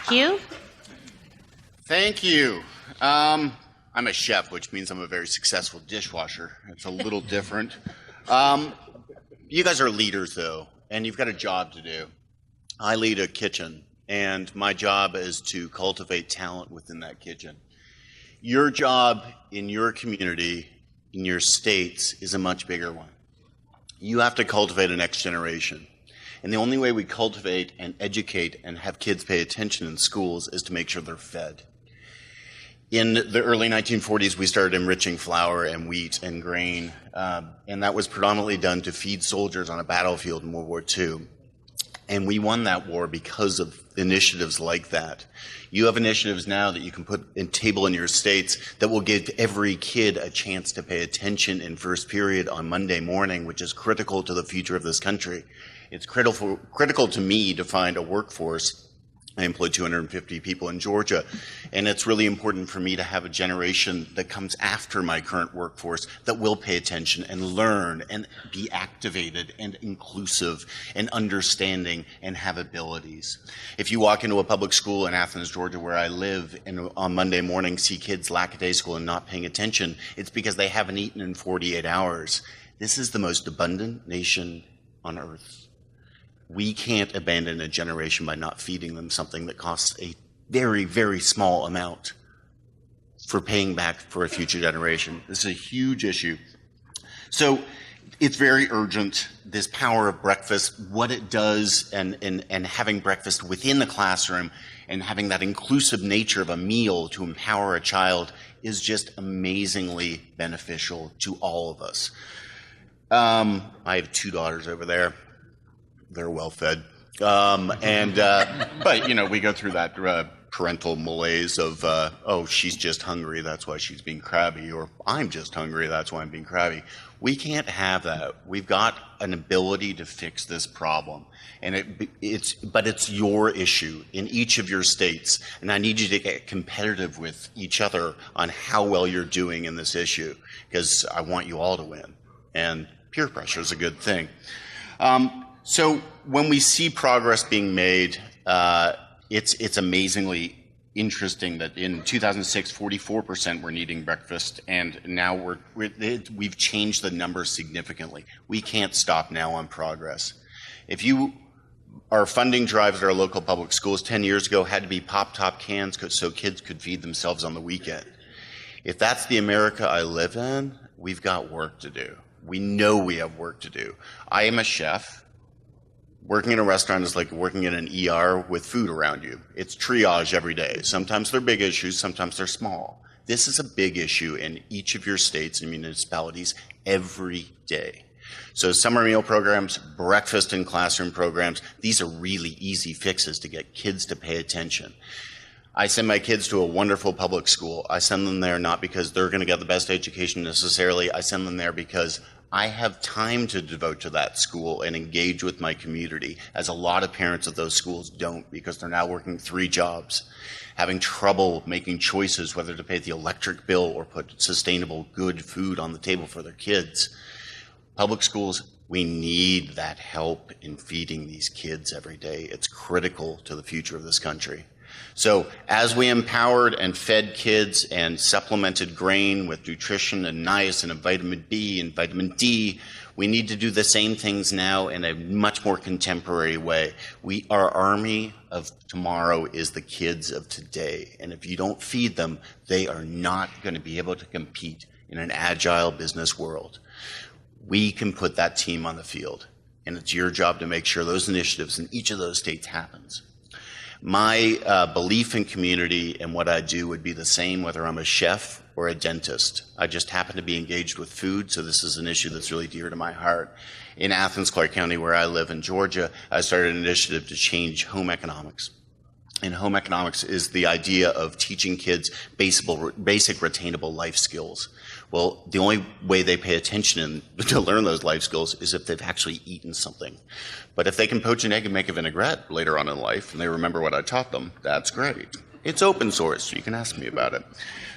Hugh? Thank you. I'm a chef, which means I'm a very successful dishwasher. It's a little different. You guys are leaders, though, and you've got a job to do. I lead a kitchen, and my job is to cultivate talent within that kitchen. Your job in your community, in your states, is a much bigger one. You have to cultivate a next generation. And the only way we cultivate and educate and have kids pay attention in schools is to make sure they're fed. In the early 1940s, we started enriching flour and wheat and grain, and that was predominantly done to feed soldiers on a battlefield in World War II. And we won that war because of initiatives like that. You have initiatives now that you can put in table in your states that will give every kid a chance to pay attention in first period on Monday morning, which is critical to the future of this country. It's critical to me to find a workforce. I employ 250 people in Georgia, and it's really important for me to have a generation that comes after my current workforce that will pay attention and learn and be activated and inclusive and understanding and have abilities. If you walk into a public school in Athens, Georgia, where I live, and on Monday morning see kids lackadaisical and not paying attention, it's because they haven't eaten in 48 hours. This is the most abundant nation on earth. We can't abandon a generation by not feeding them something that costs a very, very small amount for paying back for a future generation. This is a huge issue. So it's very urgent, this power of breakfast, what it does, and having breakfast within the classroom and having that inclusive nature of a meal to empower a child is just amazingly beneficial to all of us. I have 2 daughters over there. They're well fed. But, you know, we go through that parental malaise of, oh, she's just hungry, that's why she's being crabby, or I'm just hungry, that's why I'm being crabby. We can't have that. We've got an ability to fix this problem. And it's your issue in each of your states. And I need you to get competitive with each other on how well you're doing in this issue, because I want you all to win. And peer pressure is a good thing. So when we see progress being made, it's amazingly interesting that in 2006, 44% were needing breakfast, and now we've changed the numbers significantly. We can't stop now on progress. If you are funding drives at our local public schools 10 years ago had to be pop-top cans so kids could feed themselves on the weekend. If that's the America I live in, we've got work to do. We know we have work to do. I am a chef. Working in a restaurant is like working in an ER with food around you. It's triage every day. Sometimes they're big issues, sometimes they're small. This is a big issue in each of your states and municipalities every day. So summer meal programs, breakfast and classroom programs, these are really easy fixes to get kids to pay attention. I send my kids to a wonderful public school. I send them there not because they're going to get the best education necessarily. I send them there because I have time to devote to that school and engage with my community, as a lot of parents of those schools don't, because they're now working 3 jobs, having trouble making choices whether to pay the electric bill or put sustainable, good food on the table for their kids. Public schools, we need that help in feeding these kids every day. It's critical to the future of this country. So as we empowered and fed kids and supplemented grain with nutrition and niacin and vitamin B and vitamin D, we need to do the same things now in a much more contemporary way. Our army of tomorrow is the kids of today. And if you don't feed them, they are not going to be able to compete in an agile business world. We can put that team on the field. And it's your job to make sure those initiatives in each of those states happens. My belief in community and what I do would be the same whether I'm a chef or a dentist. I just happen to be engaged with food, so this is an issue that's really dear to my heart. In Athens, Clark County, where I live in Georgia, I started an initiative to change home economics. And home economics is the idea of teaching kids basic retainable life skills. Well, the only way they pay attention to learn those life skills is if they've actually eaten something. But if they can poach an egg and make a vinaigrette later on in life, and they remember what I taught them, that's great. It's open source. You can ask me about it.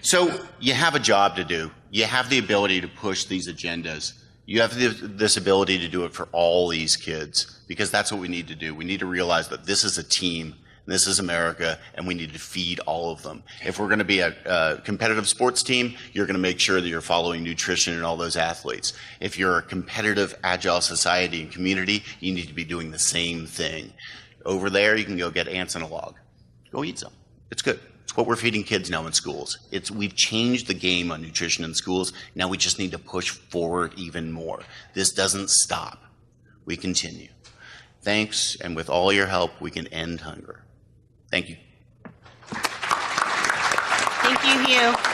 So you have a job to do. You have the ability to push these agendas. You have this ability to do it for all these kids, because that's what we need to do. We need to realize that this is a team. This is America, and we need to feed all of them. If we're going to be a competitive sports team, you're going to make sure that you're following nutrition and all those athletes. If you're a competitive, agile society and community, you need to be doing the same thing. Over there, you can go get ants in a log. Go eat some. It's good. It's what we're feeding kids now in schools. We've changed the game on nutrition in schools. Now we just need to push forward even more. This doesn't stop. We continue. Thanks, and with all your help, we can end hunger. Thank you. Thank you, Hugh.